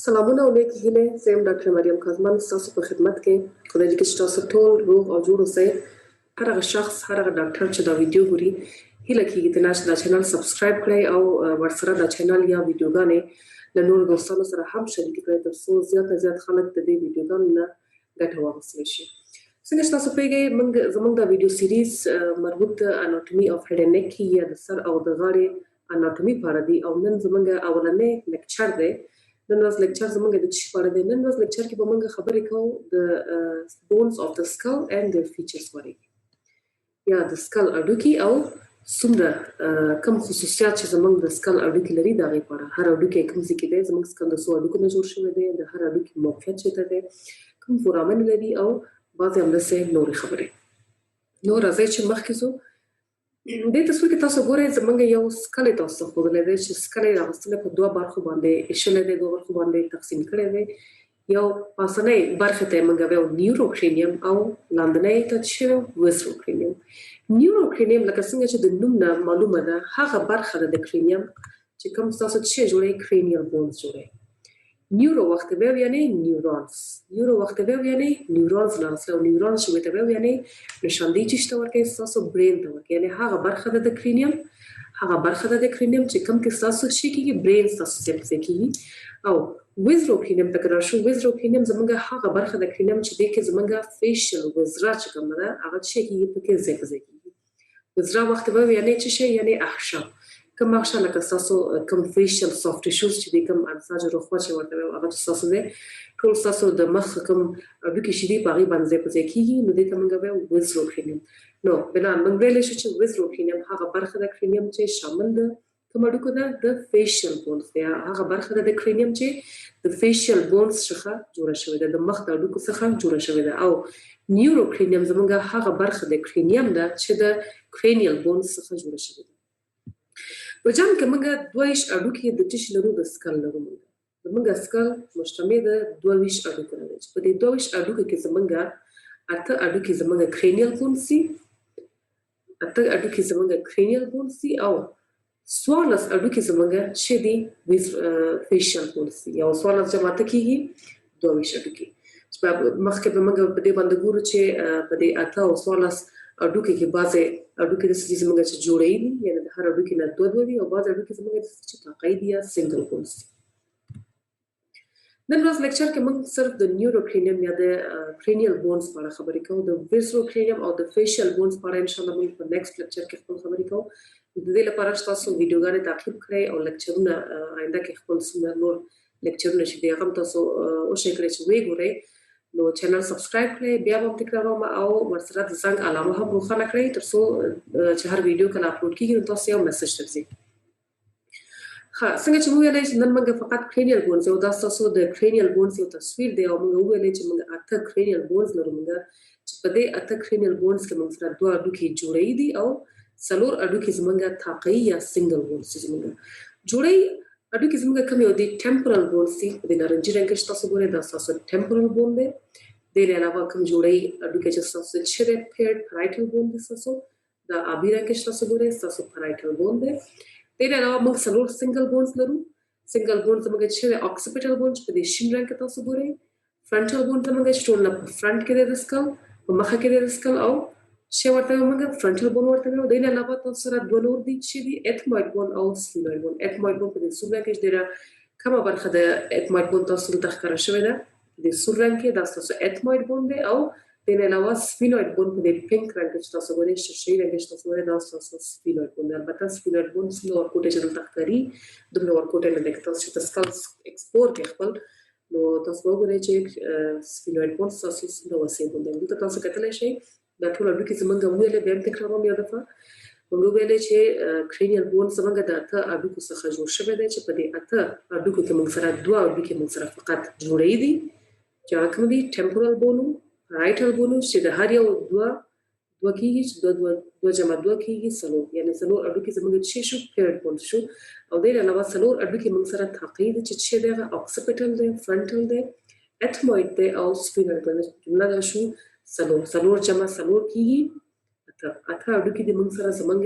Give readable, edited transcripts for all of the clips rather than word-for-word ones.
سلامونه او نیکی هیلې. زه یم ډاکټر مریم کاظمن، ستاسو په خدمت کې. خدای دې چې تاسو ټول روغ او جوړ اوسئ. هر هغه شخص، هر هغه ډاکټر چې دا ویډیو ګوري، هیله کېږي چې دا چینل سبسکرایب کړئ او ورسره دا چینل یا ویډیوګانې له نورو دوستانو سره هم شریکې کړئ، تر څو زیات نه زیات خلک د دې ویډیوګانو نه ګټه واخیستلی شي. څنګه چې تاسو پوهېږئ، زموږ دا ویډیو سیریز مربوط د اناټومي اف هیډ اینډ نیک یا د سر او د غاړې اناټومي په اړه دی او نن زموږ اولنی لیکچر دی. نن ورځ لیکچر زموږ د څه په اړه دی؟ نن ورځ لیکچر کې به موږ خبرې کوو د بونز اف د سکل اینډ د فیچرز باندې، یا د سکل اډوکي او څومره کم خصوصیات چې زموږ د سکل اډوکي لري د هغې په اړه. هر اډوکی کوم ځای کې دی، زموږ سکل د څو اډوکو نه جوړ شوی دی، د هر اډوکي موقعیت چېرته دی، کوم فورامن لري او بعضې همداسې نورې خبرې. نو راځئ چې مخکې ځو. دې تصویر کې تاسو ګورئ زموږ یو سکل یې تاسو ته ښودلی دی چې سکل یې راغوستلی په دوه برخو باندې ایښلی دی، دوه برخو باندې تقسیم کړی دی. یو پاسنۍ برخې ته یې موږ ویو نیوروکرینیم او لاندنۍ ته چې شوی ویزروکرینیم. نیوروکرینیم لکه څنګه چې د نوم نه معلومه ده، هغه برخه ده د کرینیم چې کوم ستاسو څه جوړوي، کرینیل بونز جوړوي. نیورو وقتی ویو یعنی نیورونز، نیورو وقتی ویو یعنی نیورونز ناسته او نیورونز شوی ته ویو یعنی نشاندهی چیش ته ورکوي، ستاسو برین ته ورکوي. یعنی هغه برخه ده د کرینیم، هغه برخه ده د کرینیم چې کوم کې ستاسو شي کېږي، برین ستاسو ځای په ځای کېږي. او ویزروکرینیم ته که راشو، ویزروکرینیم زموږ هغه برخه د کرینیم چې دې کې زموږ فیشل وزره چې کومه ده هغه څه کېږي، پکې ځای په ځای کېږي. وزره وقتی ویو یعنی څه شی؟ یعنی اخشا. کوم اخشا لکه ستاسو کوم فیشل سافت ټیشوز چې دي، کوم انساج رخوه چې ورته ویو هغه چې ستاسو دی، ټول ستاسو د مخ کوم اډوکي چې دي په هغې باندې ځای په ځای کېږي، نو دې ته موږ ویو ویزروکرینیم. نو بنا موږ ویلی شو چې ویزروکرینیم هغه برخه د کرینیم چې شامل ده کوم اډوکو ده د فیشل بونز دی، هغه برخه ده د کرینیم چې د فیشل بونز څخه جوړه شوې ده، د مخ د اډوکو څخه جوړه شوې ده. او نیوروکرینیم زموږ هغه برخه د کرینیم ده چې د کرینیل بونز څخه جوړه شوې ده. په جام کې موږ 22 اډوکي د ټیش لرو، د سکل لرو. زموږ سکل مشتمل د 22 اډوکو نه دی چې په دې 22 اډوکو کې زموږ 8 اډوکي زموږ کرینیل بونز دي، 8 اډوکي زموږ کرینیل بونز دي او 14 اډوکي زموږ چې دي فیشل بونز دي. یو 14 جمع ته کېږي 22 اډوکي. مخکې به موږ په دې باندې ګورو چې په دې 8 او 14 اډوکي کې بعضې اډوکي داسې دي زموږ چې جوړې دي، یعنې د هر اډوکي نه 2 دي، او بعضې اډوکي زموږ چې طاقعي دي یا سنګل بونز دي. نن ورځ لیکچر کې موږ صرف د نیوروکرینیم یا د کرینیل بونز په اړه خبرې کوو. د ویزروکرینیم او د فیشل بونز په اړه انشاءالله موږ په نیکسټ لیکچر کې خپل خبرې کوو. د دې لپاره چې تاسو ویډیوګانې تعقیب کړئ او لیکچرونه آینده کې خپل څومره نور لیکچرونه چې دي هغه هم تاسو وشئ کړئ چې ویې ګورئ. نو چینل سبسکرایب کړئ، بیا به هم تکراروم او ورسره د زنګ علامه هم روښانه کړئ، تر څو چې هر ویډیو کله اپلوډ کېږي نو تاسو یو میسج درځي. څنګه چې موږ ویلی چې نن موږ فقط کرینیل بونز یو، دا ستاسو د کرینیل بونز یو تصویر دی او موږ وویلی چې موږ 8 کرینیل بونز لرو. موږ چې په دې 8 کرینیل بونز کې موږ سره 2 اډوکي جوړی دي او 4 اډوکي زموږ طاقعي یا سنګل بونز دي. زموږ جوړی اډوکي زموږ کوم یو دي ټمپورل بونز دي، په دې نارنجي رنګ کې تاسو ګورئ دا ستاسو ټمپورل بون دی. دې نه علاوه کوم جوړی اډوکي چې ستاسو چې دی پیرډ پرایټل بون دی، ستاسو دا آبي رنګ کې تاسو ګورئ ستاسو پرایټل بون دی. دې نه علاوه موږ 4 سنګل بونز لرو. سنګل بونز زموږ چې دی اوکسیپیټل بون چې په دې شین رنګ کې تاسو ګورئ. فرنټل بون زموږ چې ټول نه په فرنټ کې دی د سکل، په مخه کې دی د سکل او چې ورته موږ فرنټل بون ورته ویو. دې نه علاوه تاسو سره 2 نور دي چې دي ایتموید بون او سفینوید بون. ایتموید بون په دې سور رنګ کې ډېره کومه برخه د ایتموید بون تاسو ته ښکاره شوې ده، د سور رنګ کې دا ستاسو ایتموید بون دی. او دې نه علاوه سفینوید بون په دې پینک رنګ کې تاسو ګورئ، شیشه‌ایي رنګ کې تاسو ګورئ دا ستاسو سفینوید بون دی. البته سفینوید بون څومره ورکوټی چې دلته ښکاري دومره ورکوټی نه دی. که تاسو چې سکل ایکسپور کې خپل نو تاسو وګورئ چې سفینوید بون ستاسو څومره وسیع بون دی. دلته تاسو کتلی شئ دا ټول اډوکي زموږ وویلې، بیا هم تکراروم یو دفعه. موږ وویلې چې کرینیل بون زموږ د 8 اډوکو څخه جوړ شوی دی چې په دې 8 اډوکو کې موږ سره 2 اډوکي موږ سره فقط جوړی دي چې هغه کوم دي ټمپورل بون، رایټل بون چې د هر یو 2 کېږي چې 2 جمع 2 کېږي 4، یعنې 4 اډوکي زموږ چې شو پیرډ بون شو. او دې نه علاوه 4 اډوکي موږ سره طاقعي دي چې دی هغه اوکسیپیټل دی، فرنټل دی، ایتموید دی او سفینوید بون. جمله دا شو 4 جمع 4 کېږي 8 اډوکي د موږ سره زموږ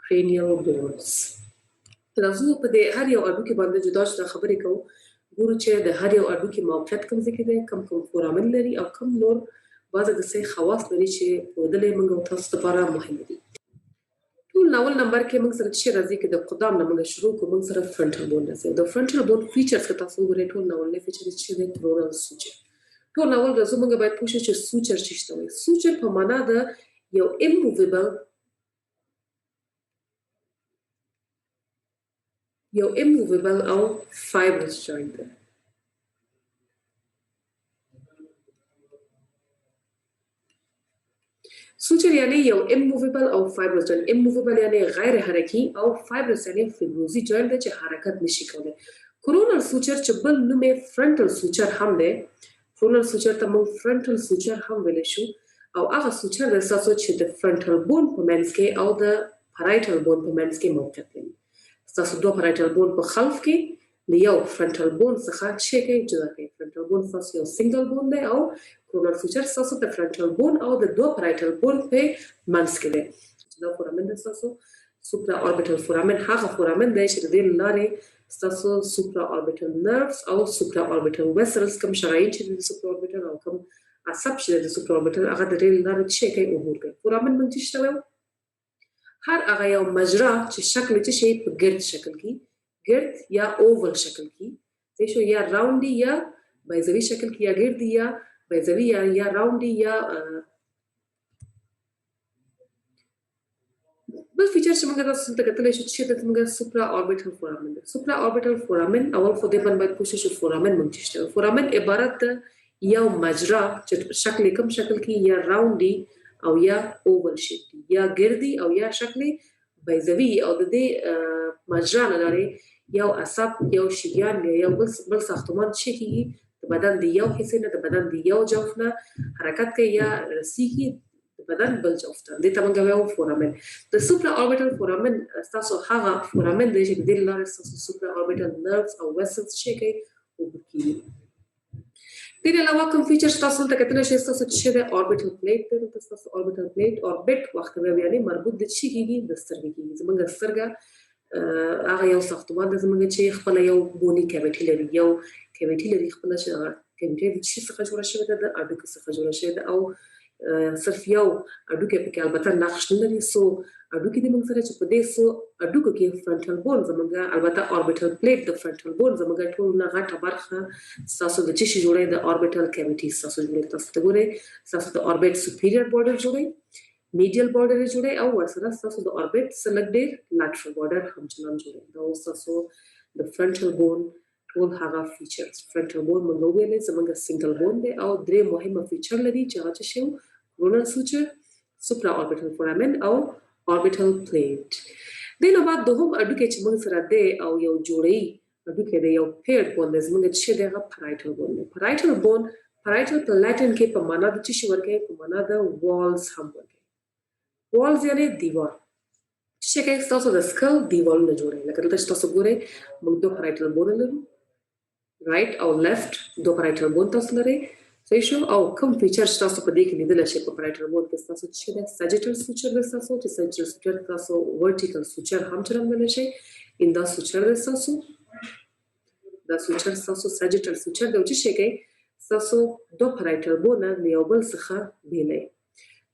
کرینیل بونز. راځو په دې هر یو اډوکي باندې جدا جدا خبرې کوو. ګورو چې د هر یو هډوکي موقعیت کوم ځای کې دی، کوم فورامین لري او کوم نور بعضې داسې خواص لري چې پوهېدل یې موږ او تاسو لپاره مهم دي. ټول ناول نمبر کې موږ سره چې راځي کې د قدام نه موږ شروع کوو، موږ سره فرنټل بون راځي. د فرنټل بون فیچرز که تاسو وګورئ ټول ناول نه فیچر چې دی کورونل سوچر. ټول ناول راځو موږ باید پوه شو چې سوچر څه ته وایي. سوچر په معنا د یو immovable او fibrous joint دی. سوچر یعنی یو immovable او fibrous joint. immovable یعنی غیر حرکي او fibrous یعنی فیبروزي joint دی چې حرکت نشي کولی. کورونل سوچر چې بل نوم یې فرنټل سوچر هم دی. کورونل سوچر ته موږ فرنټل سوچر هم ویلی شو او هغه سوچر دی ستاسو چې د فرنټل بون په منځ کې او د پرایټل بون په منځ کې موقعیت لري. ستاسو دوه پرایټل بون په خلف کې د یو فرنټل بون څخه چې کوي جدا کوي. فرنټل بون ستاسو یو سنگل بون دی او کورونل سوچر ستاسو د فرنټل بون او د دوه پرایټل بون په منځ کې دی. دا فورامین دی ستاسو سوپرا اوربیټل فورامین. هغه فورامین دی چې د دې لارې ستاسو سوپرا اوربیټل نروس او سوپرا اوربیټل ویسلز کوم شرايين چې د سوپرا اوربیټل او کوم عصب چې د سوپرا اوربیټل هغه د دې لارې چې کوي عبور کوي. فورامین موږ چې شته هر هغه یو مجرا چې شکل چې شي په ګرد شکل کې، ګرد یا اوول شکل کې، څه شو یا راوندي یا بیضوي شکل کې، یا ګردي یا بیضوي یا راوندي یا بل فیچر چې موږ تاسو ته کتلی شو چې د موږ سوپرا اوربیټل فورامین دی. سوپرا اوربیټل فورامین اول خو دې باندې باید پوه شو چې فورامین موږ چې شته. فورامین عبارت د یو مجرا چې شکل کوم شکل کې یا راوندي او یا اوول شیپ دی، یا ګردي او یا شکل بیضوي او د دې مجرا نه لري یو عصب یو شریان یا بل ساختمان چې کیږي د بدن د یو حصې نه د بدن د یو جوف نه حرکت کوي یا رسیږي د بدن بل جوف ته. دې ته موږ وایو فورامین. د سوپرا اوربیټل فورامین ستاسو هغه فورامین دی چې د دې لارې ستاسو سوپرا اوربیټل نروس او ویسلز چې کوي عبور کیږي. دې علاوه کوم فیچر تاسو ته کتلی شئ ستاسو چې د اوربیټل پلیټ دی. ستاسو اوربیټل پلیټ اوربیټ وخت یعنی مربوط د چې کیږي د سترګې کیږي. زموږ سترګه هغه یو ساختمان دی زموږ چې خپل یو بونی کیویټي لري، یو کیویټي لري خپل چې هغه کیویټي د شي څخه جوړه شوې ده، د هډوکو څخه جوړه شوې ده او صرف یو هډوکی پکې البته نقش نه لري. سو هډوکي د موږ سره چې په دې سو هډوکو کې فرنټل بون زموږ البته اوربیټل پلیټ د فرنټل بون زموږ ټول نه غټه برخه ستاسو د چې جوړې د اوربیټل کیویټي ستاسو جوړې. تاسو ته ګورئ ستاسو د اوربیټ سپیریور بارډر جوړې، میډیال بارډر جوړې او ورسره ستاسو د اوربیټ سلګ ډیر لاترل بارډر هم چلان جوړې. دا ستاسو د فرنټل بون ټول هغه فیچرز. فرنټل بون موږ ویلې زموږ سنگل بون دی او درې مهمه فیچر لري چې هغه څه شی کورونل سوچر، سوپرا اوربیټل فورامین او اوربیټل پلیټ. دې نه بعد دوهم هډوکی چې موږ سره دی او یو جوړی هډوکی دی یو پیډ بون دی زموږ چې دی هغه پرایټل بون دی. پرایټل بون پرایټل په لاتین کې په معنا د چې ورکه په معنا د والز هم ورکه. والز یعنی دیوار چې کې تاسو د سکل دیوال نه جوړي. لکه دلته تاسو ګورئ موږ دوه پرایټل بون لرو، رائټ او لیفت دوه پرایټل بون تاسو لري. صحیح شو. او کوم فیچر تاسو په دې کې لیدل شي په پرایټل بون کې تاسو چې د ساجیټل سوچر د تاسو چې ساجیټل سوچر تاسو ورټیکل سوچر هم چرمل شي. ان دا سوچر د تاسو دا سوچر تاسو ساجیټل سوچر د چې کوي تاسو دوه پرایټل بون نه یو بل څخه بیلې.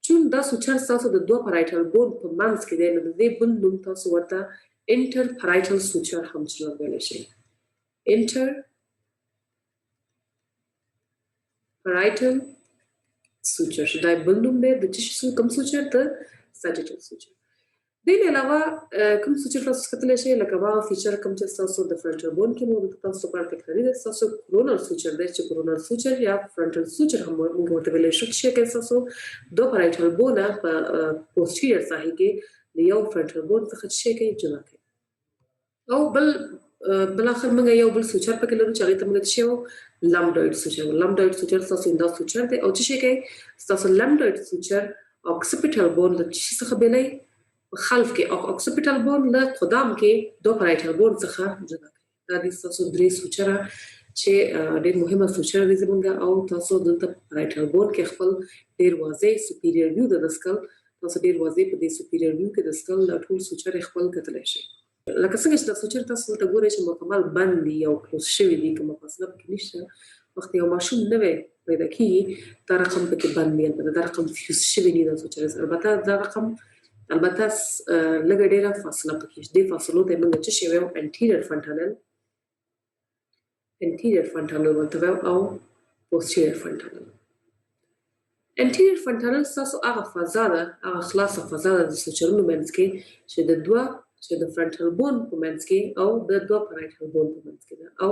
چون دا سوچر تاسو د دوه پرایټل بون په منځ کې دی نو د دې بل نوم تاسو ورته انټر پرایټل سوچر هم چرمل شي. انټر parietal suture. دا بل نوم دی د چې کوم سوچر ته ساجیټل سوچر. دې علاوه کوم سوچر تاسو کتلی شئ لکه وا فیچر کوم چې تاسو د فرنټل بون کې موږ تاسو په اړه تکراري ده. تاسو کورونل سوچر دی چې کورونل سوچر یا فرنټل سوچر هم موږ ورته ویلی شو چې تاسو دوه پرایټل بون په پوسټیریور ساحې کې د یو فرنټل بون څخه چې کوي جلا کوي. او بل اخر موږ یو بل سوچر پکې لرو چې هغه ته موږ شی لمبډوید سوچر. لمبډوید سوچر تاسو اندا سوچر دی او چې کوي تاسو لمبډوید سوچر اوکسیپیټل بون د چې څخه بلې خلف کې او اوکسیپیټل بون له قدام کې دوه پرایټل بون څخه جدا کوي. دا د تاسو درې سوچر چې ډېر مهمه سوچر دي زموږ او تاسو دلته پرایټل بون کې خپل ډېر واضح سپیریور ویو د سکل تاسو ډېر واضح په دې سپیریور ویو کې د سکل ټول سوچر خپل کتلی شي. لکه څنګه چې تاسو چیرته تاسو ته ګورئ چې مکمل بند دي او کلوز شوي دي کومه فاصله پکې نشته وخت یو ماشوم نوی پیدا کیږي دا رقم پکې بند دی البته دا رقم فیوز شوی دی دا څه البته دا رقم البته لږه ډېره فاصله پکې شته دې فاصلو ته موږ څه شی وایو انټیریور فrontal ورته وایو او posterior frontal انټیریور فرنټال تاسو هغه فضا ده هغه خلاصه فضا ده د سوچرونو منځ کې چې د دوه چې د فرنټال بون په منځ کې او د دوه پرایټال بون په منځ کې ده او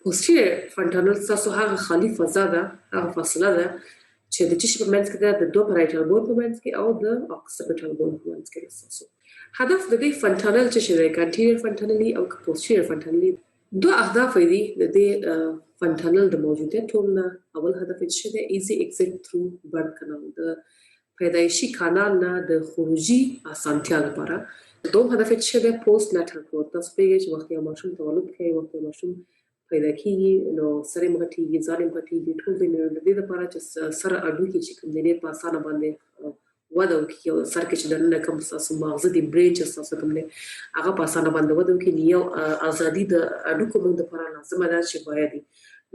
posterior frontal تاسو هغه خالی فضا ده هغه فاصله ده چې د چشم په منځ کې ده د دوه پرایټال بون په منځ کې او د اوکسیپیټال بون په منځ کې ده تاسو هدف د دې فرنټال چې د انټیریور فرنټال او posterior frontal دوه اهداف دي د دې فرنټال د موجودیت ټولنه اول هدف چې د ایزی ایگزیټ تھرو برث کانال د پیدایشي کانال نه د خروجي اسانتیا لپاره دوم هدف چې د پوسټ ناتال گروث تاسو پیږئ چې وخت یو ماشوم تولد کوي وخت یو ماشوم پیدا کیږي نو سره مغټیږي ځان مغټیږي ټول د دې لپاره چې سره اډوکی چې کوم دې په اسانه باندې وده وکړي او سر کې چې دننه کوم تاسو مغزه دی برین چې تاسو کوم نه هغه په اسانه باندې وده وکړي یو ازادي د اډوکو موږ لپاره لازمه ده چې باید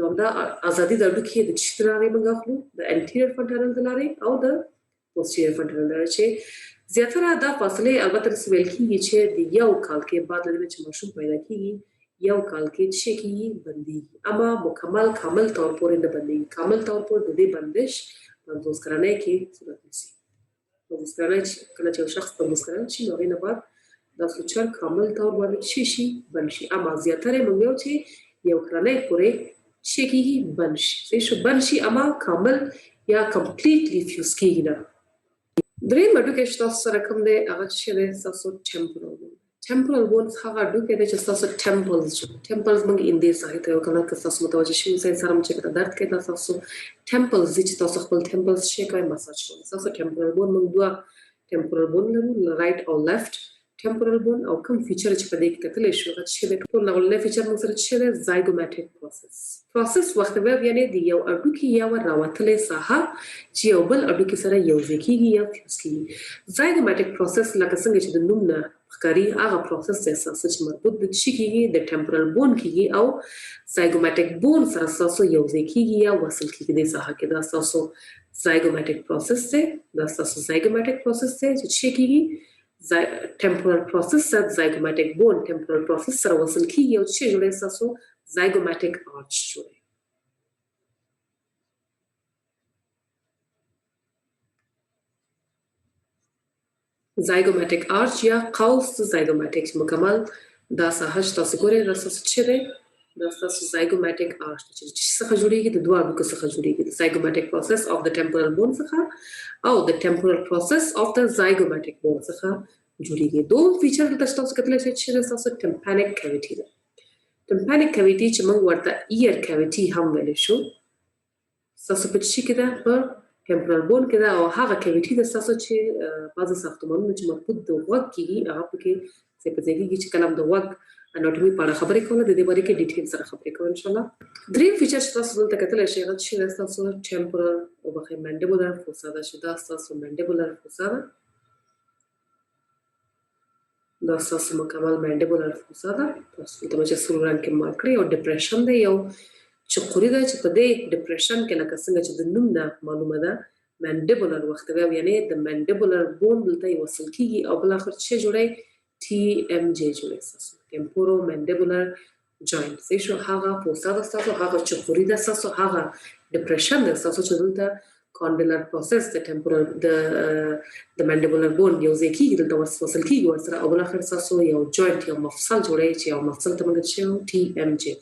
نو دا ازادي د اډوکو د چتراري موږ اخلو د انټیریور فرنټال لاري او د posterior frontal لاري چې زیاتره دا فاصله البته سویل کیږي چې د یو کال کې بعد له چې ماشوم پیدا کیږي یو کال کې چې کیږي بندي اما مکمل کامل طور پر نه بندي کامل طور پر د دې بندش 50 کرانه کې صورت نشي مسکرانه کله چې شخص په مسکرانه شي نو غینه بعد دا سوچر کامل طور باندې شي بنشي اما زیاتره موږ چې یو کرانه پورې شي کیږي بنشي شي بنشي اما کامل یا کمپلیټلی فیوز کیږي نه درې مډو کې تاسو سره کوم دی هغه چې تاسو ټمپورال بونز هغه ډوکې د چې تاسو ټمپلز موږ اندې ساحته یو کله که تاسو متوجه شئ چې سره چې درد کې تاسو ټمپلز چې تاسو خپل ټمپلز شي کوي مساج کوي تاسو ټمپورال بون موږ دوه ټمپورال بون لرو رائټ او لیفت ټمپورال بون او کوم فیچر چې په دې کې کتل شو هغه چې د ټول له فیچر موږ سره چې د زایګوماټیک پروسس وخت به یعنی د یو اډوکی یا راوتلې ساحه چې یو بل اډوکی سره یو ځکیږي یا فیوز کیږي زایګوماټیک پروسس لکه څنګه چې د نوم نه ښکاري هغه پروسس اساسا چې مربوط د شي کیږي د ټمپورال بون کیږي او زایګوماټیک بون سره اساسا یو ځکیږي یا وصل کیږي د ساحه کې دا اساسا زایګوماټیک پروسس دی دا اساسا زایګوماټیک پروسس دی چې شي کیږي temporal process سره zygomatic bone temporal process سره وصل کیږي او چې جوړه اساسو zygomatic arch جوړه zygomatic arch یا قوس zygomatic مکمل دا ساحه تاسو ګورئ اساسو چې ده دا اساسو zygomatic arch چې څخه جوړیږي د دوه اډوکو څخه جوړیږي the zygomatic process of the temporal bone څخه او the temporal process of the zygomatic bone څخه جوړیږي دوه فیچر د تاسو کتل شي چې تاسو ټمپانیک کیویټي ده ټمپانیک کیویټي چې موږ ورته ایر کیویټي هم ویل شو تاسو په چې کې ده په ټمپورال بون کې ده او هغه کیویټي د تاسو چې بعض ساختمانونو چې مربوط د وګ کیږي هغه کې څه په ځای کې چې کلام د وګ اناټومي په اړه خبرې کوله د دې باره کې ډیټیل سره خبرې کوو ان شاء الله درې فیچر چې تاسو دلته کتل شي هغه چې تاسو ټمپورال او بخې منډیبولر فوسا ده چې دا تاسو منډیبولر فوسا ده دا تاسو مکمل منډیبولر فوسا ده تاسو ته چې سوران کې مارکري او ډیپریشن دی یو چقوري ده چې په دې ډیپریشن کې لکه څنګه چې د نوم نه معلومه ده منډیبولر وخت دی یعنی د منډیبولر بون دلته وصل کیږي او بل اخر څه جوړي ټي ام جي جوړي تاسو ټمپورو منډیبولر جوینټ شو هغه فوسا ده تاسو هغه چقوري ده تاسو هغه ډیپریشن ده تاسو چې دلته condylar process the temporal the mandibular bone یو ځکه دلته وصل کیږي ورسره او بل اخر تاسو یو جوینټ یو مفصل جوړي چې یو مفصل ته موږ چې ټي ام جي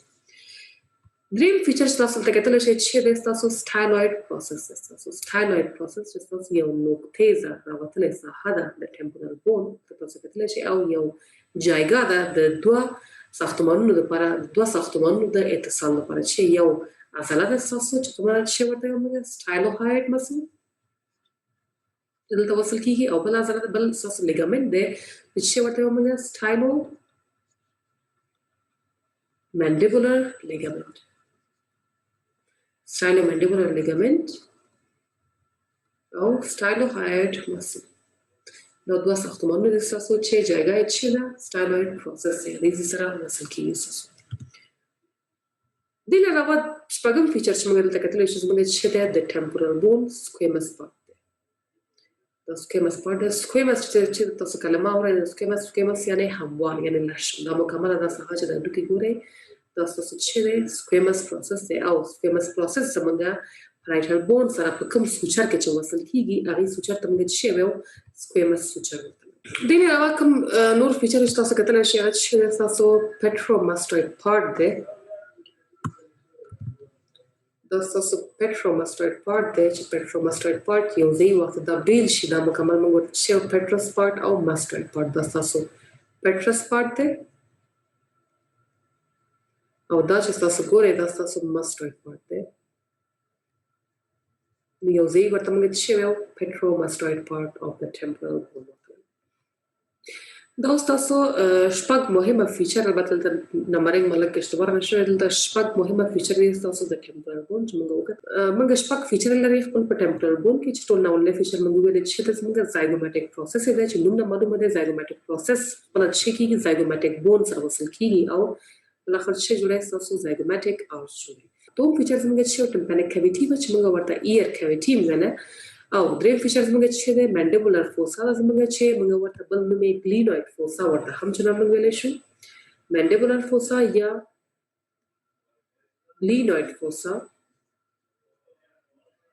دریم فیچر تاسو ته کتل شي چې د تاسو ستایلوید پروسس تاسو ستایلوید پروسس چې تاسو یو نقطه ز راوتلې ساحه ده د ټمپورال بون تاسو کتل شي او یو جایګه ده د دوه ساختمانونو لپاره دوه ساختمانونو د اتصال لپاره چې یو عضله ده تاسو چې کومه شی ورته موږ ستایلوهاید مسل دلته وصل کیږي او بل عضله بل تاسو لیګامنت ده چې ورته موږ ستایلو mandibular ligament stylomandibular ligament او stylohyoid muscle دا دوه ساختمانونه دي ستاسو چې جایګه یې څه ده سټایلوید پروسس دی د دې سره وصل کیږي ستاسو دې نه علاوه شپږم فیچر چې موږ دلته کتلی شو زموږ چې دی د ټمپورل بون سکویمس پارټ دی دا سکویمس پارټ دی سکویمس چې تاسو کلمه اورئ سکویمس یعنی هموار یعنی لشم دا مکمله دا څه چې د هډوکي ګورئ دا ستاسو چې دی سکویمس پروسس دی او سکویمس پروسس زموږ parietal bone سره په کوم سوچر کې چې وصل کیږي هغه سوچر ته موږ چې ویو سکویمس سوچر دې نه علاوه کوم نور فیچر چې تاسو کتلی شئ هغه چې تاسو petromastoid part دی دا تاسو petromastoid part دی چې petromastoid part یو ځای وخت دا بیل شي دا مکمل موږ چې petrous part او mastoid part دا تاسو petrous part دی او دا چې تاسو ګورئ دا تاسو mastoid part دی یو ځای ورته موږ چې ویو petromastoid part of the temporal bone دا اوس تاسو شپږ مهمه فیچر البته د نمبرینګ ملک اشتباه نشوي دلته شپږ مهمه فیچر دي تاسو د ټمپورل بون چې موږ وکړ موږ شپږ فیچر لري خپل په ټمپورل بون کې چې ټول ناولنه فیچر موږ ویل چې تاسو موږ زایګوماټیک پروسس دی چې نوم نه معلومه ده زایګوماټیک پروسس په لږ شي کې زایګوماټیک بون سره وصل کیږي او بل اخر شي جوړه تاسو زایګوماټیک آرچ جوړي دوم فیچر موږ چې ټمپانیک کیویټي چې موږ ورته ایر کیویټي مزنه او دریم فیچر زموږ چې دی منډیبولر فوسا زموږ چې موږ ورته بل نوم یې کلینوید فوسا ورته هم چې موږ ویلی شو منډیبولر فوسا یا کلینوید فوسا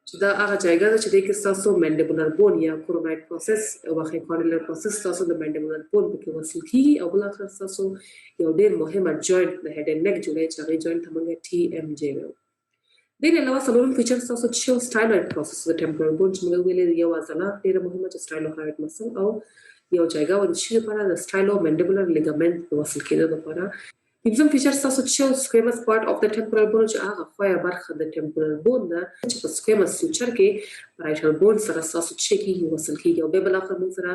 چې دا هغه جایګه ده چې دی کې ستاسو منډیبولر بون یا کوروناید پروسس واخې کارنیلر پروسس ستاسو د منډیبولر بون پکې وصل کیږي او بل اخر ستاسو یو ډېر مهمه جوینټ د هډ اینډ نیک جوړی چې هغې جوینټ ته موږ ټي ایم جی ویو دې نه علاوه څلورم فیچر تاسو چې سټایلوید پروسس د ټمپورل بون چې موږ ویلې یو عضله ډېره مهمه چې سټایلوهایډ مسل او یو جایګه و د شي لپاره د سټایلو منډیبولر لیګامنټ د وصل کېدو لپاره پنځم فیچر تاسو چې سکویمس پارټ اف د ټمپورل بون چې هغه خویا برخه د ټمپورل بون ده چې په سکویمس سوچر کې parietal bone سره تاسو چې کېږي وصل کېږي او بیا بل اخر موږ سره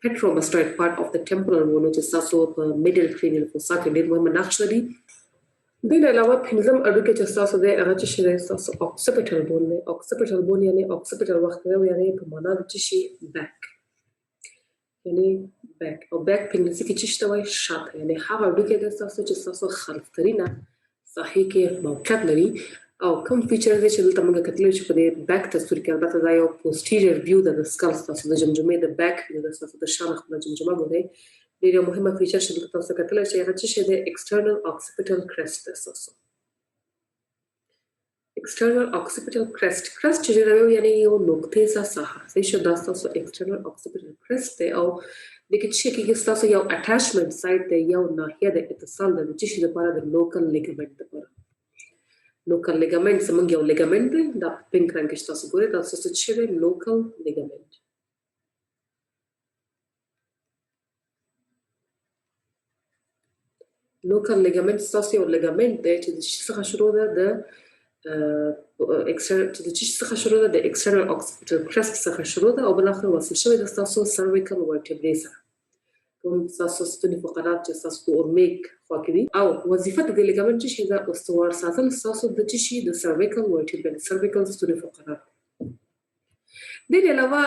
petromastoid part of the temporal bone چې تاسو په middle cranial fossa کې ډېر مهمه نقش لري دې نه علاوه پنځم اډوکي چې تاسو د هغه چې شری تاسو اوکسیپیټل بون دی اوکسیپیټل بون یعنی اوکسیپیټل وخت دی یعنی په معنا د چې شي بیک یعنی بیک او بیک په انګلیسي کې چې شته وای شاته یعنی هغه اډوکي د تاسو چې تاسو خلفترینه صحیح کې موقعیت لري او کوم فیچر دی چې دلته موږ کتلی چې په دې بیک تصویر کې البته دا یو پوسټیریور ویو د سکل تاسو د جمجمې د بیک ویو د تاسو د شان خپل جمجمه ګورئ ډېر مهمه فیچر چې تاسو کتلی چې هغه چې د ایکسټرنل اوکسیپیټل کرست تاسو ایکسټرنل اوکسیپیټل کرست چې راوي یعنی یو نقطې ساحه چې دا تاسو ایکسټرنل اوکسیپیټل کرست دی او د کې چې تاسو یو اټاچمنټ سایت دی یو ناحیه د اتصال د چې لپاره د لوکل لیګامنټ لپاره لوکل لیګامنټ زموږ یو لیګامنټ دی دا پینک رنګ کې تاسو ګورئ تاسو چې دی لوکل لیګامنټ لوکل لیګامنټ تاسو یو لیګامنټ دی چې د څخه شروع ده د external occipital crest څخه شروع ده او بل اخر وصل شوی د تاسو cervical vertebrae سره کوم تاسو ستوني فقرات چې تاسو په اورمیک خوا کې دي او وظیفه د لیګامنټ چې دا استوار ساتل تاسو د چې د cervical vertebrae cervical ستوني فقرات د دې علاوه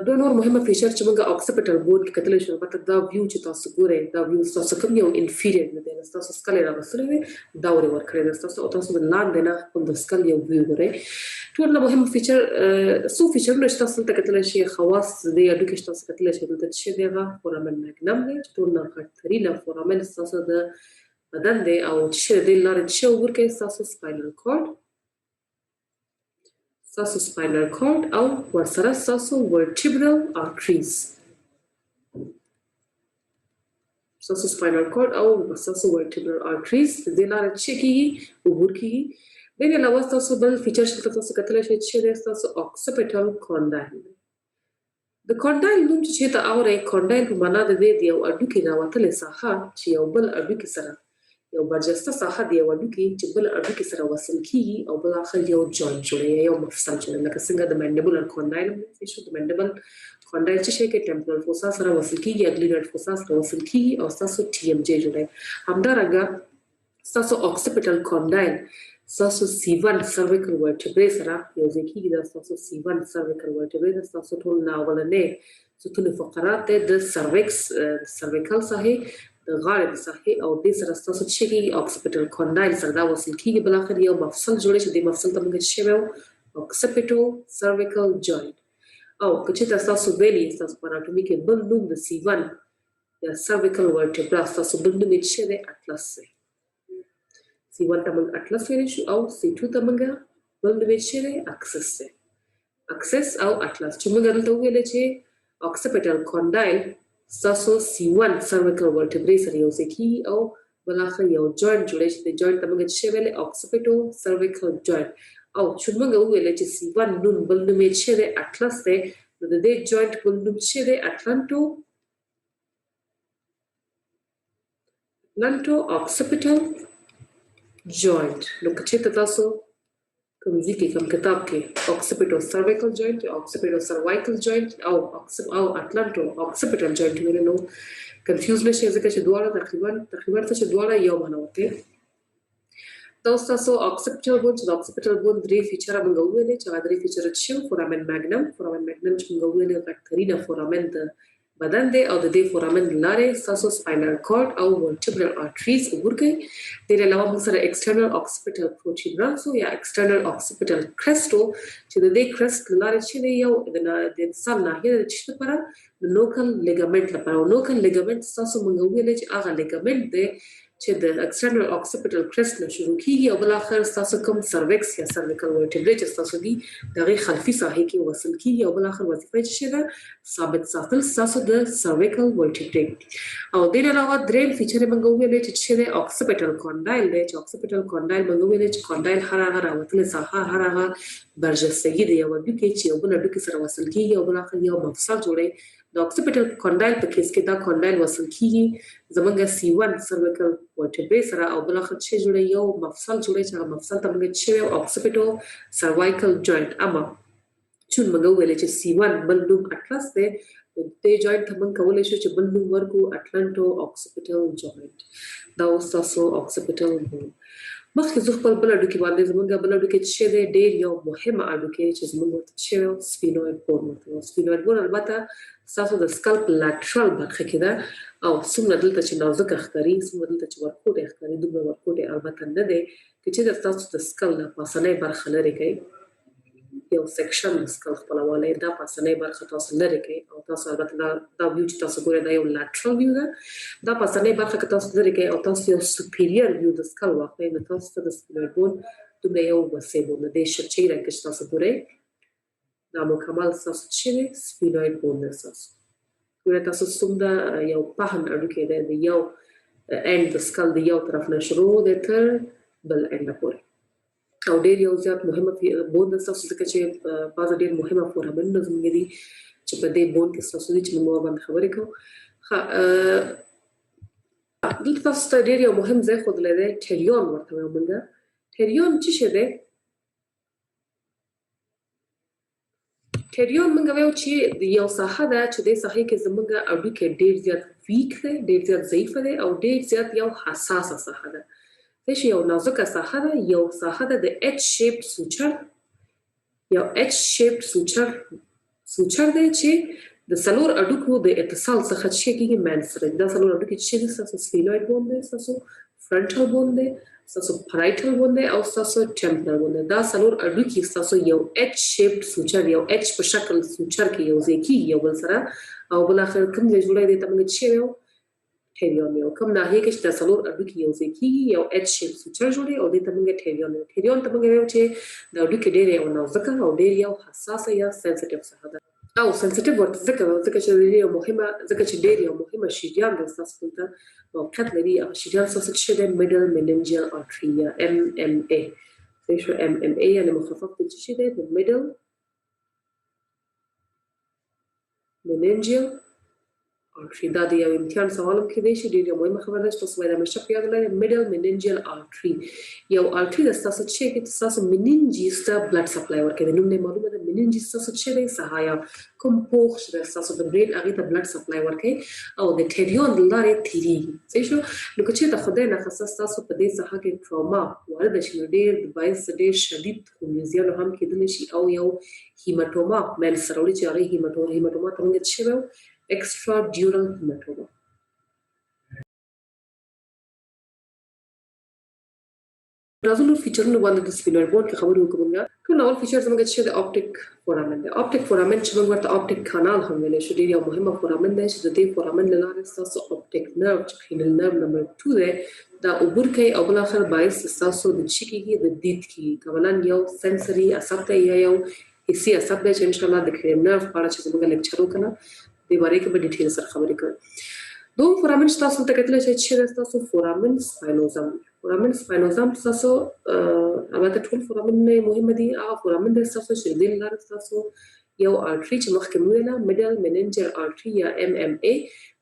دوه نور مهمه فیچر چې موږ اوکسیپیټل بون کې کتلی شو البته دا ویو چې تاسو ګورئ دا ویو تاسو کوم یو انفیریور دی تاسو سکل راوستلی دی دا ورکړی دی تاسو د لاندې نه خپل د سکل یو ویو ګورئ ټول مهم فیچر څو فیچرونه چې تاسو ته کتلی شي خواص د هډوکي چې تاسو کتلی شي دلته چې دی هغه فورامن ماګنم دی چې ټول نه غټترینه فورامن تاسو د بدن دی او چې د دې لارې چې ورکوي تاسو سپاینل کورډ تاسو سپاینل کورډ او ورسره تاسو ورټیبرل آرټریز تاسو سپاینل کورډ او تاسو ورټیبرل آرټریز د دې لارې چې کېږي عبور کېږي د دې علاوه تاسو بل فیچر چې تاسو کتلی شئ چې تاسو اوکسیپیټل کونډایل د کونډایل نوم چې ته اورئ کونډایل په معنا د دې د یو اډوکي راوتلې ساحه چې یو بل اډوکي سره یو برجسته ساحه دی یو اډوکي چې بل اډوکي سره وصل کیږي او بل اخر یو جوینټ جوړوي یو مفصل جوړوي لکه څنګه د منډیبولر کونډایل چې د منډیبل کونډایل چې کې ټمپورل فوسا سره وصل کیږي اګلیګر فوسا سره وصل کیږي او تاسو ټي ایم جی جوړوي همدارنګه تاسو اوکسیپیټل کونډایل تاسو C1 cervical vertebrae سره یو ځای کېږي دا تاسو C1 cervical vertebrae دا تاسو ټول ناولنې ستون فقرات د سرویکس سرویکل ساحې د غاړې د ساحې او د سره ستاسو چې اوکسیپیټل کونډایل سره دا وصل کیږي بل اخر یو مفصل جوړ شي د مفصل ته موږ چې وو اوکسیپیټو سرویکل جوینټ او کچې تاسو ویلي تاسو په اناتومي کې بل نوم د C1 یا سرویکل ورټبرا تاسو بل نوم چې د اټلس C1 ته موږ اټلس ویل شو او C2 ته موږ بل نوم چې د اکسس اکسس او اټلس چې موږ دلته ویل چې اوکسیپیټل کونډایل تاسو C1 سرویکل ورټبرا سره یو ځکه او بل اخر یو جوینټ جوړ شي د جوینټ ته موږ چې ویل اوکسیپیټو سرویکل جوینټ او چې موږ ویل چې C1 نوم بل نوم چې د اټلس دی نو د دې جوینټ بل نوم چې د اټلانټو اوکسیپیټل جوینټ نو چې تاسو کوم ځکه کوم کتاب کې اوکسیپیټو سرویکل جوینټ اوکسیپیټو سروایکل جوینټ او اټلانټو اوکسیپیټل جوینټ ویل نو کنفیوز نشي ځکه چې دواړه تقریبا چې دواړه یو معنا ورته تاسو اوکسیپیټل بون چې اوکسیپیټل بون درې فیچر موږ ویلې چې درې فیچر چې فورامن ماګنم چې موږ ویلې غټرینه فورامن د بدن دی او د دې فورامن لارې تاسو سپاینل کورډ او ورټبرل ارټریز وګورئ د علاوه موږ سره ایکسټرنل اوکسیپیټل پروټوبرانس یا ایکسټرنل اوکسیپیټل کرسټو چې د دې کرسټ لارې چې یو د انسان ناحیه د چشم لپاره د نوکل لیګامنت لپاره او نوکل لیګامنت تاسو موږ ویلې چې هغه لیګامنت دی چې د ایکسټرنل اوکسیپیټل کرسټ نه شروع کیږي او بل اخر تاسو کوم سرویکس یا سرویکل ورټبرا چې تاسو دی دغه خلفي ساحې کې وصل کیږي او بل اخر وظیفه چې ده ثابت ساتل تاسو د سرویکل ورټبرا او د علاوه دریم فیچر موږ ویل چې د اوکسیپیټل کونډایل دی چې اوکسیپیټل کونډایل موږ ویل چې کونډایل هر هغه راوتل ساحه هر هغه برجستګي دی یو ډوکی چې یو بل ډوکی سره وصل کیږي او بل اخر یو مفصل جوړي د اوکسیپیټل کونډایل په کیس کې دا کونډایل وصل کیږي زمونږ C1 سرویکل ورټبرا سره او بل اخر چې جوړي یو مفصل جوړي چې مفصل ته موږ چې اوکسیپیټو سروایکل جوینټ اما چې موږ ویل چې C1 بل نوم اټلس دی د جوینټ ته موږ کولای شو چې بل نوم ورکو اټلانټو اوکسیپیټل جوینټ دا تاسو اوکسیپیټل بون مخکې زه خپل بل اډوکي باندې زمونږ بل اډوکي چې دی ډېر یو مهمه اډوکي چې زمونږ ورته چې سفینوید بون ورته سفینوید بون البته تاسو د سکالپ لاترال برخه کې ده او څومره دلته چې نازک ښکاري څومره دلته چې ورکوټ ښکاري دومره ورکوټ البته نه دی چې تاسو د سکل نه پاسنۍ برخه لري کوي یو سیکشن د سکل خپلواله دا پاسنۍ برخه تاسو لري کوي او تاسو البته دا ویو چې تاسو ګورئ دا یو لاترال ویو ده دا پاسنۍ برخه کې تاسو لري کوي او تاسو یو سپیریور ویو د سکل واخلئ نو تاسو د سفینوید بون دومره یو وسې بون د شچې رنګ چې تاسو ګورئ دا مکمل تاسو چې سفینوید بون تاسو ګورئ تاسو څومره یو پهن اډوکي ده د یو اند د سکل د یو طرف نه شروع ده تر بل اند پورې او ډېر یو زیات مهمه بون تاسو ځکه چې بعض ډېر مهمه فورامن زموږ دي چې په دې بون کې تاسو دي چې موږ باندې خبرې کوو دلته تاسو ته ډېر یو مهم ځای ښودلی دی ټریون ورته وایو موږ ټریون څه شی دی ټریون موږ وایو چې یو ساحه ده چې دې ساحې کې زموږ اډوکي ډېر زیات ویک دی ډېر زیات ضعیف دی او ډېر زیات یو حساسه ساحه ده چې یو نازکه ساحه ده یو ساحه ده د H شیپ سوچر یو H شیپ سوچر دی چې د څلور اډوکو د اتصال څخه چې کېږي منځ سره دا څلور اډوکي چې تاسو سفینوید بون دی تاسو فرنټل بون دی تاسو پرایټل بون دی او تاسو ټمپرل بون دی دا څلور اډوکي تاسو یو H شیپ سوچر یو H په شکل سوچر کې یو ځای کېږي یو بل سره او بل اخر کوم ځای جوړی دی ته موږ چې یو ټریون یو کوم ناحیه کې چې د څلور اډوکي یو ځای کېږي یو H شیپ سوچر جوړي او دې ته موږ ټریون ته موږ وایو چې د اډوکي ډېر یو نازکه او ډېر یو حساسه یا سنسټیو ساحه ده او سنسټیو ورته ځکه چې ډېر یو مهمه شریان د تاسو ته موقعیت لري هغه شریان تاسو چې د میډل مننجیل ارټري یا MMA څه MMA یعنې مخفف د چې دی د میډل مننجیل artery دا د یو امتحان سوالم کې دی چې ډېر مهمه خبره ده چې تاسو باید همیشه په یاد ولرئ middle meningeal artery یو artery د تاسو چې کې تاسو meninges ته blood supply ورکوي نو نه معلومه ده meninges تاسو چې دی سهایا کوم پوښ چې تاسو د برین هغه ته blood supply ورکوي او د ټریون د لارې تیریږي صحیح شو نو که چېرته خدای ناخواسته تاسو په دې ساحه کې ټراما وارده شي نو ډېر د باعث ډېر شدید خونریزیانو هم کېدلی شي او یو هیماټوما منځ سره وړي چې هغه هیماټوما ته موږ څه وایو extradural hematoma. راځو نو فیچرونه باندې د سپینوایډ بون کې خبرې وکړو. ټول اول فیچر زموږ چې د اپټیک فورامن دی. اپټیک فورامن چې موږ ورته اپټیک کانال هم ویلی شو ډېر یو مهمه فورامن دی چې د دې فورامن له لارې ستاسو اپټیک نرو چې کرینل نرو نمبر 2 دی دا عبور کوي او بالاخره باعث ستاسو د څه کېږي د دید کېږي کملا یو سنسري عصب دی یا یو حسي عصب دی چې انشاءالله د کرینل نرو په اړه چې زموږ لیکچر وکړو د باره کې به ډیټیل سره خبرې کوو. دوم فورامن چې تاسو ته کتلی شئ چې تاسو فورامن سپاینوزم فورامن سپاینوزم تاسو البته ټول فورامن مهمه دي هغه فورامن د تاسو چې د لارې تاسو یو artery چې مخکې مو ویله middle meningeal artery یا MMA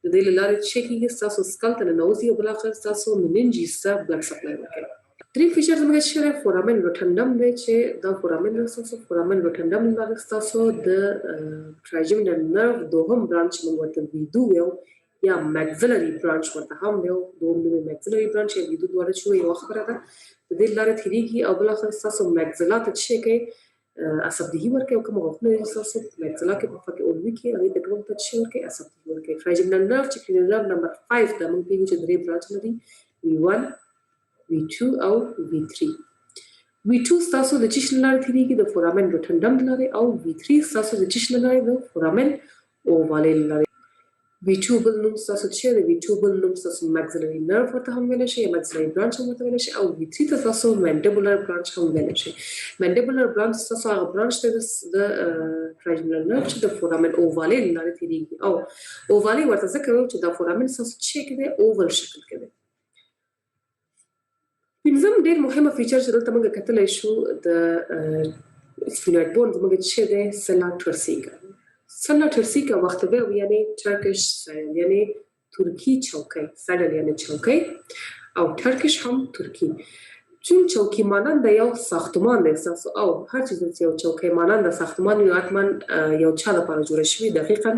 د دې لارې چې کېږي تاسو سکل ته ننوځي او بالاخره تاسو meninges ته blood supply ورکوي. دریم فیچر زموږ چې فورامن روټنډم دی چې دا فورامن تاسو فورامن روټنډم لارې تاسو د ټراجمینل نرو دوهم برانچ موږ ورته ویدو یو یا ماکسیلري برانچ ورته هم یو دوم نوم ماکسیلري برانچ یا ویدو دواړه شو یو خبره ده د دې لارې تیریږي او بالاخره تاسو ماکسیلا ته چې کوي عصب دهي ورکوي او کوم غوښتنه لري تاسو ماکسیلا کې په فکر اولوي کې هغه د ټول ته چې ورکوي عصب دهي ورکوي. ټراجمینل نرو چې کرینل نرو نمبر 5 دا موږ پیږو چې درې برانچ لري V1 V2 او V3. V2 ستاسو د چیش لارې تیریږي د فورامن روټنډم لارې او V3 ستاسو د چیش لارې د فورامن اووالې لارې. V2 بل نوم ستاسو چې د V2 بل نوم ستاسو ماکسیلري نرو ورته هم ویلی شي یا ماکسیلري برانچ هم ورته ویلی شي او V3 ته تاسو مینډیبولر برانچ هم ویلی شي. مینډیبولر برانچ ستاسو هغه برانچ دی د ټراجمینل نرو چې د فورامن اووالې لارې تیریږي او اووالې ورته ځکه وایو چې دا فورامن ستاسو چې کې دی اوول شکل کې دی. پنځم ډېر مهمه فیچر چې دلته موږ کتلی شو د سپینوایډ بون زموږ چې دی سلا ټرسیکا سلا ټرسیکا وخت به یعنی ټرکش سایل یعنی ترکی چوکۍ سایل یعنی چوکۍ او ټرکش هم ترکی چون چوکۍ مانند یو ساختمان دی ستاسو او هر چیز چې یو چوکۍ مانند ساختمان یو حتما یو چا لپاره جوړه شوي دقیقا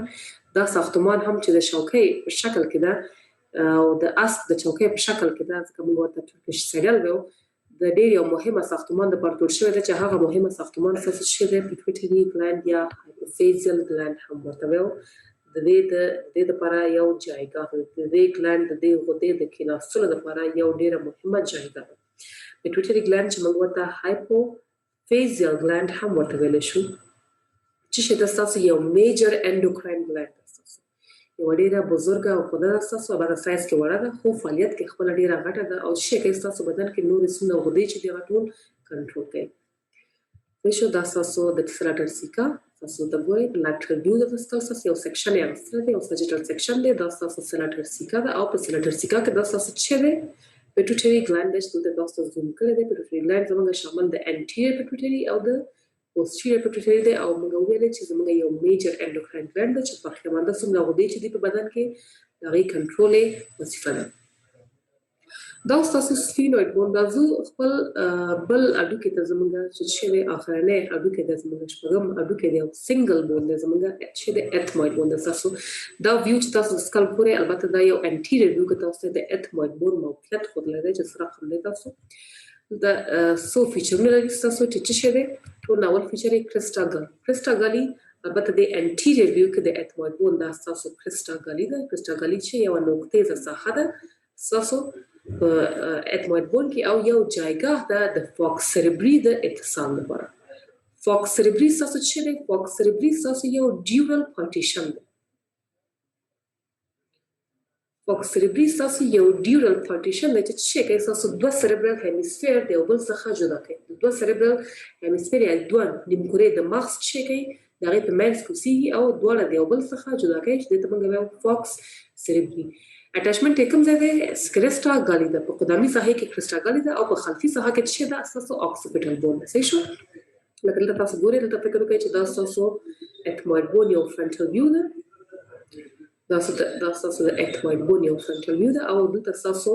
دا ساختمان هم چې د چوکۍ په شکل کې ده او د اسب د چوکۍ په شکل کې ده ځکه موږ ورته ټرکش سایل ویو د ډېر یو مهمه ساختمان دپاره جوړ شوی ده چې هغه مهمه ساختمان ستاسو چې دی پیټویټري ګلانډ یا هایپوفیزیل ګلانډ هم ورته ویو د دې دپاره یو جایګاه د دې ګلانډ د دې غدې د کېناستلو دپاره یو ډېره مهمه جایګاه ده. پیټویټري ګلانډ چې موږ ورته هایپوفیزیل ګلانډ هم ورته ویلی شو چې دا ستاسو یو میجر انډوکراین ګلانډ یو ډېره بزرګه او خوده ده ستاسو البته سایز کې وړه ده خو فعالیت کې خپله ډېره غټه ده او چې کوي ستاسو بدن کې نورې څومره غدې چې دي هغه ټول کنټرول کوي. پوه شو دا ستاسو د سلا ټرسیکا تاسو ته ګورئ لاترل ویو ده ستاسو یو سیکشن یې اخیستی دی یو ساجیټل سیکشن دی دا ستاسو سلا ټرسیکا ده او په سلا ټرسیکا کې دا ستاسو چې دی پیټوټري ګلانډ دی چې دلته تاسو زوم کړی دی پیټوټري ګلانډ زموږ شامل د انټیریور پیټوټري او د posterior pituitary دی او موږ ویلې چې زموږ یو میجر انډوکراین ګلانډ ده چې پخېمانده څومره غدې چې دي په بدن کې د هغې کنټرول یې وظیفه ده. دا ستاسو سفینوایډ بون دا زه خپل بل هډوکي ته زموږ چې دی آخرنی هډوکی دی زموږ شپږم هډوکی دی او سنګل بون دی زموږ چې دی ایتموایډ بون دی. ستاسو دا ویو چې تاسو د سکل پورې البته دا یو انټیریور ویو کې تاسو د ایتموایډ بون موقعیت ښودلی دی چې څه رقم دی تاسو د څو فیچرونه لري ستاسو چې څه دی ټول اول فیچر یې کرسټاګالي البته د انټیریور ویو کې د ایتموایډ بون دا ستاسو کرسټاګالي ده. کرسټاګالي چې یوه نقطیزه ساحه ده ستاسو په ایتموایډ بون کې او یو جایګاه ده د فاکس سریبري د اتصال لپاره. فاکس سریبري ستاسو چې دی فاکس سریبري ستاسو یو ډیورل پارټیشن دی. فاکس سریبري ستاسو یو ډیورل پارټیشن دی چې څه کوي ستاسو دوه سریبرل هیمیسفیر د یو بل څخه جدا کوي. د دوه سریبرل هیمیسفیر یا دوه نیمکرې د مغز چې کوي د هغې په منځ کې اوسېږي او دواړه د یو بل څخه جدا کوي چې دې ته موږ وایو فاکس سریبري. اټیچمنټ یې کوم ځای دی کرسټاګالي ده په قدامي ساحې کې کرسټاګالي ده او په خلفي ساحه کې چې ده ستاسو اکسیپیټل بون ده. صحیح شو لکه دلته تاسو ګورئ دلته فکر وکړئ چې دا ستاسو ایتموایډ بون یو فرنټل ویو ده تاسو د ethmoid bone یو فرنټل ویو ده او دلته تاسو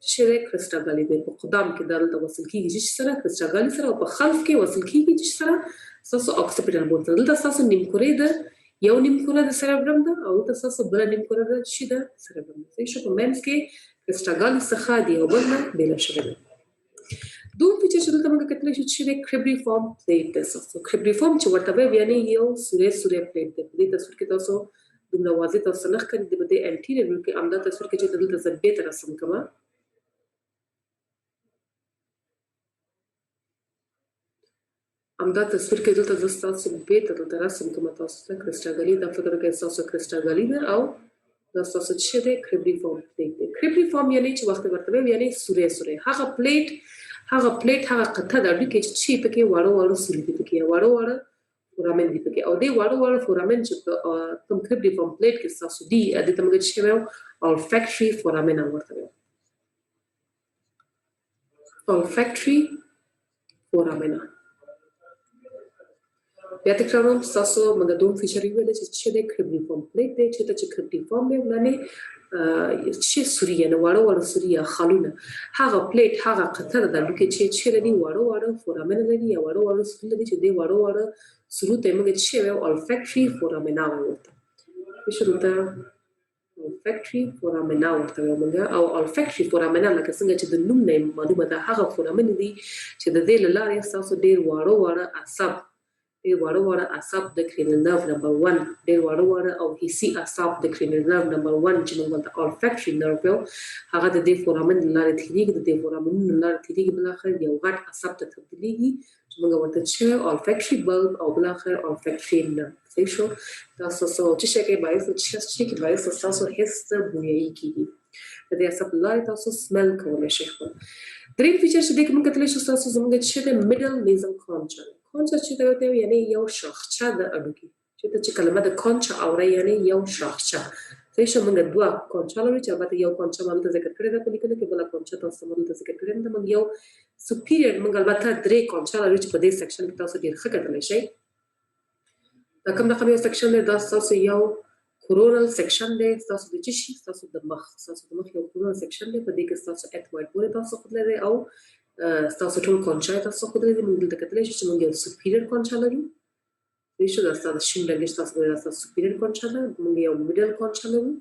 چې کرسټاګالي د په قدام کې دلته وصل کیږي چې سره کرسټاګالي سره او په خلف کې وصل کیږي چې سره تاسو اوکسیپیټال بون دلته تاسو نیمکره ده یو نیمکره د سربرم ده او تاسو بل نیمکره ده چې د سربرم ده چې په منځ کې کرسټاګالي څخه دی او بل نه بیل شوی ده دوم فیچر چې دلته موږ کتلی شو چې کریبریفورم پلیټ ده تاسو کریبریفورم چې ورته یعنی یو سوري پلیټ ده په دې تصویر کې تاسو دومره واضح تاسو نه ښکاري د دې انټیریور کې امدا تصویر کې چې دلته زه به تر رسم کما امدا تصویر کې دلته زه تاسو به تر رسم کما تاسو ته کرسټاګالي د فکر کې تاسو کرسټاګالي ده او تاسو چې د کریبریفورم پلیټ ده کریبریفورم یعنی چې وخت ورته یعنی سوري هغه پلیټ هغه قطعه د اډو کې چې پکې واړو سوري دي پکې واړو فورامن دي پکې او دې واړو فورامن چې کوم کریبریفورم پلیټ کې تاسو دي د تمګ چې وو olfactory foramen ورته olfactory foramen بیا تکرارم تاسو موږ دوم فیچر ویل چې د کریبریفورم پلیټ دی چې کریبریفورم دی باندې چې سوري نه واړو سوري خالونه هغه پلیټ هغه قطر د لکه چې لري واړو فورامن لري یا واړو سوري لري چې د واړو سورو ته موږ چې ویل olfactory foramina ورته شروع ته olfactory foramina ورته موږ او olfactory foramina لکه څنګه چې د نوم نه معلومه ده هغه فورامن دي چې د دې لارې تاسو ډیر واړو اعصاب ډیر واړو اعصاب د کرینل نرو نمبر 1 ډیر واړو او حسي اعصاب د کرینل نرو نمبر 1 چې موږ د olfactory nerve هغه د دې فورامن لارې تیریږي د دې فورامن لارې تیریږي بل اخر یو غټ اعصاب ته تبدیليږي موږ ورته چې olfactory bulb او بل اخر olfactory nerve صحیح شو تاسو چې شي کې باید چې باید تاسو هیڅ بویي کیږي د دې اعصاب لارې تاسو سمل کولای شئ دریم فیچر چې د کوم کتلې شو تاسو زموږ چې د middle nasal concha چې دا ته یعنی یو شاخچه د اډو کې چې کلمه د concha اوري یعنی یو شاخچه صحیح شو موږ دوه concha لري چې البته یو concha باندې ذکر کړی دا په لیکنه کې بل concha تاسو باندې ذکر کړی دا موږ یو superior موږ البته درې concha لري چې په دې سیکشن کې تاسو ډیر ښه کتلی شئ دا کوم رقم یو سیکشن دی دا تاسو یو coronal section دی تاسو د چشي تاسو د مخ یو coronal section دی په دې کې تاسو ethmoid bone تاسو خپل دی او تاسو ټول concha تاسو خپل دی موږ دلته کتلی شو چې موږ یو superior concha لرو دې شو دا تاسو شین رنګ تاسو د superior concha ده موږ یو middle concha لرو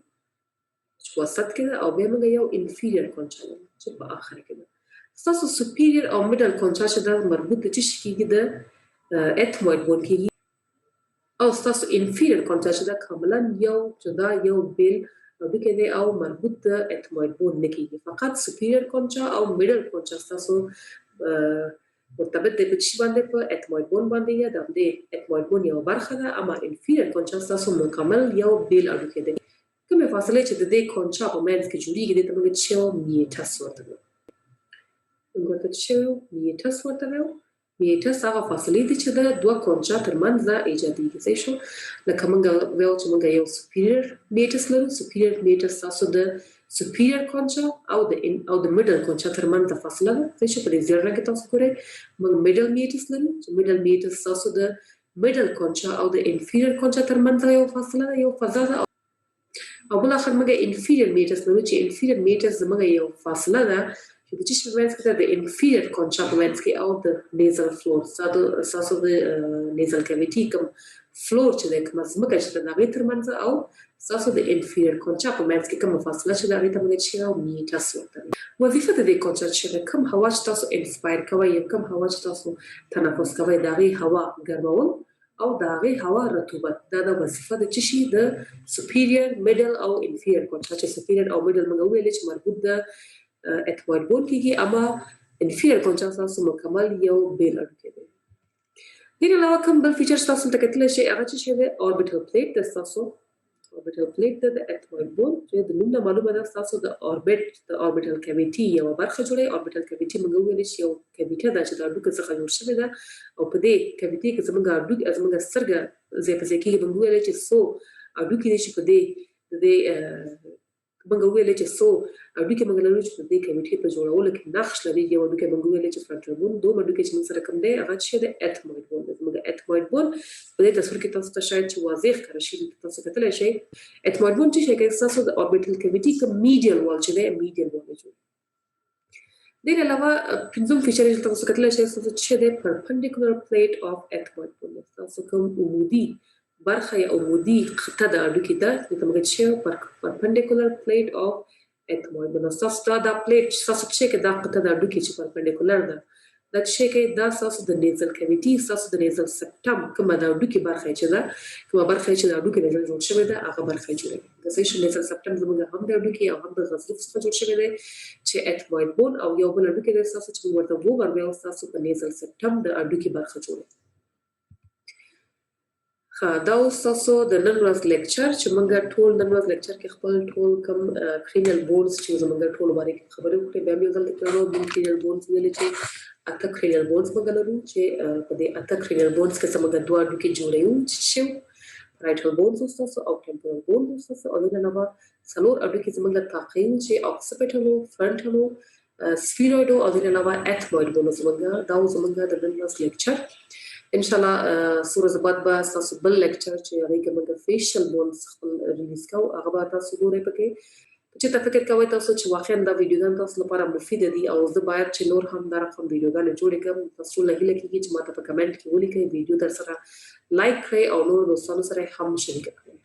چې وسط کې او بیا موږ یو inferior concha لرو چې په اخر کې ده تاسو superior او middle concha چې دا مربوط د چشي کېږي د ethmoid bone کېږي او تاسو inferior concha چې دا کاملا یو جدا یو بیل د کې او مربوط د ethmoid bone نه کېږي فقط superior concha او middle concha تاسو مرتبط د پچ باندې په ethmoid bone باندې یا د ethmoid bone یو برخه ده اما inferior concha تاسو مکمل یو بیل اډو کې ده کومه فاصله چې د دې concha په منځ کې جوړیږي د موږ چې میټس ورته موږ ته چې میټس ورته میټس هغه فاصله دي چې د دوه concha ترمنځ ایجادېږي صحیح شو لکه موږ ویل چې موږ یو superior meatus لرو superior meatus تاسو د superior concha او د middle concha ترمنځ فاصله ده صحیح شو په دې ځای کې تاسو ګورئ موږ middle meatus لرو چې middle meatus تاسو د middle concha او د inferior concha ترمنځ یو فاصله ده یو فضا ده او بل اخر موږ inferior meatus لرو چې inferior meatus زموږ یو فاصله ده چې د چشم په منځ کې د inferior concha په منځ کې او د nasal floor تاسو د nasal cavity کوم فلور چې د کوم ځمکه چې د هغې ترمنځ او تاسو د inferior concha په منځ کې کوم فاصله چې د هغې ته موږ چې او میټس ورته وظیفه د دې concha چې کوم هوا چې تاسو انسپایر کوئ کوم هوا چې تاسو تنفس کوئ د هغې هوا ګرمول او د هغې هوا رطوبت دا د وظیفه د چشي د superior middle او inferior concha چې superior او middle موږ ویلې چې مربوط د ethmoid bone کېږي اما inferior concha تاسو مکمل یو بیل اډو کې دی دې علاوه کوم بل فیچر تاسو ته کتلی شئ هغه چې د orbital plate د تاسو orbital plate د ethmoid bone چې د نوم نه معلومه ده تاسو د orbital cavity یو برخه جوړوي orbital cavity موږ ویلې چې یو cavity ده چې د اډوکو څخه جوړ شوې ده او په دې cavity کې زموږ اډوکې زموږ سترګه ځای په ځای کېږي موږ ویلې چې څو اډوکې دي چې په دې موږ ویلې چې څو اډوکې موږ لرو چې په دې cavity په جوړولو کې نقش لري یو اډوکې موږ ویلې چې frontal bone دوه اډوکې چې موږ سره کوم دی هغه چې د ethmoid bone زموږ اتموید بون په دې تصویر کې تاسو ته شاید چې واضح ښکاره شي تاسو کتلی شئ اتموید بون چې شي کوي تاسو د اوربیټل کیویټي کوم میډیل وال چې دی میډیل وال جوړ دې علاوه پنځم فیچر چې تاسو کتلی شئ تاسو چې دی پرپنډیکولر پلیټ اف اتموید بون تاسو کوم عمودي برخه یا عمودي خطه د اډوکي ده چې موږ چې پرپنډیکولر پلیټ اف اتموید بون تاسو دا پلیټ تاسو چې کې دا خطه د اډوکي چې پرپنډیکولر ده دا چې کې دا تاسو د نیزل کیویټي تاسو د نیزل سپټم کومه د اډوکي برخه چې ده کومه برخه چې د اډوکي نه جوړ شوی ده هغه برخه جوړوي د سیشن نیزل سپټم زموږ هم د اډوکي او هم د غضروف څخه جوړ شوی دی چې اتموید بون او یو بل اډوکي د تاسو چې ورته وګور ویل تاسو په نیزل سپټم د اډوکي برخه جوړوي دا اوس تاسو د نن ورځ لیکچر چې موږ ټول نن ورځ لیکچر کې خپل ټول کوم کرینیل بونز چې زموږ ټول باندې خبرې وکړې بیا یو ځل تکرارو د کرینیل بونز ویل چې اته کرینیل بونز موږ لرو چې په دې اته کرینیل بونز کې څنګه دوه اډوکي جوړیو چې رایټل بونز تاسو او ټمپورل بونز تاسو او د نوو څلور اډوکي زموږ تاقین چې اوکسیپیټل فرنټل سفیروید او د نوو اتموید بونز زموږ دا زموږ د نن ورځ لیکچر ان شاء الله سورز بعد به تاسو بل لیکچر چې هغه کې موږ فیشل بونز خپل ریلیز کوو هغه به تاسو ګورئ پکې چې تاسو فکر کوئ تاسو چې واقعا دا ویډیوګان تاسو لپاره مفید دي او زه باید چې نور هم دا رقم ویډیوګان جوړ کړم تاسو لهیله کېږي چې ماته په کمنټ کې ولیکئ ویډیو در سره لایک کړئ او نور دوستانو سره هم شریک کړئ